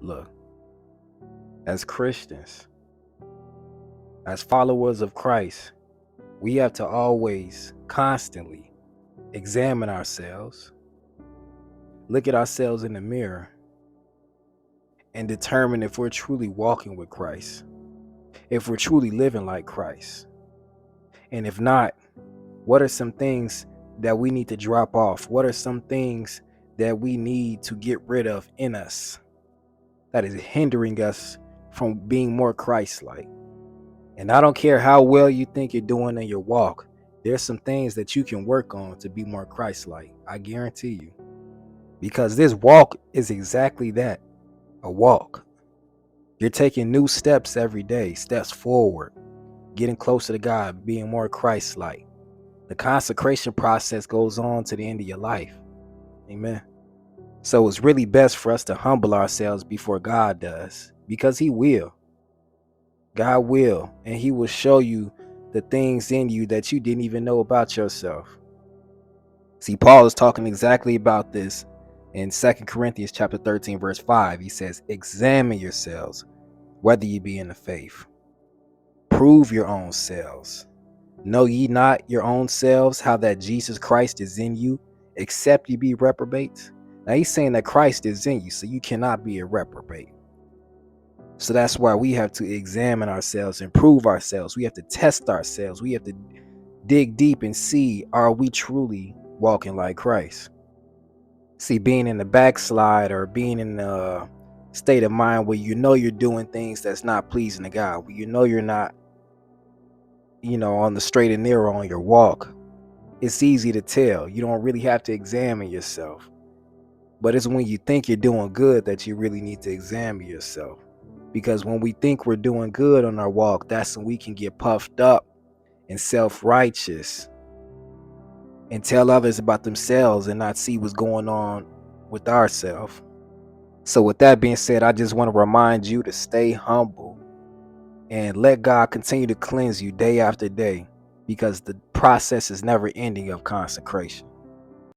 Look, as Christians, as followers of Christ, we have to always, constantly examine ourselves, look at ourselves in the mirror, and determine if we're truly walking with Christ, if we're truly living like Christ. And if not, what are some things that we need to drop off? What are some things that we need to get rid of in us that is hindering us from being more Christ-like? And I don't care how well you think you're doing in your walk, there's some things that you can work on to be more Christ-like. I guarantee you. Because this walk is exactly that, a walk. You're taking new steps every day, steps forward, getting closer to God, being more Christ-like. The consecration process goes on to the end of your life. Amen. So it's really best for us to humble ourselves before God does, because He will. God will, and He will show you the things in you that you didn't even know about yourself. See, Paul is talking exactly about this in 2 Corinthians chapter 13, verse 5. He says, examine yourselves, whether ye be in the faith. Prove your own selves. Know ye not your own selves how that Jesus Christ is in you, except ye be reprobates? Now he's saying that Christ is in you, so you cannot be a reprobate. So that's why we have to examine ourselves and prove ourselves. We have to test ourselves. We have to dig deep and see, are we truly walking like Christ? See, being in the backslide or being in a state of mind where you know you're doing things that's not pleasing to God, where you know you're not, on the straight and narrow on your walk, it's easy to tell. You don't really have to examine yourself. But it's when you think you're doing good that you really need to examine yourself. Because when we think we're doing good on our walk, that's when we can get puffed up and self-righteous and tell others about themselves and not see what's going on with ourselves. So with that being said, I just want to remind you to stay humble and let God continue to cleanse you day after day, because the process is never ending of consecration.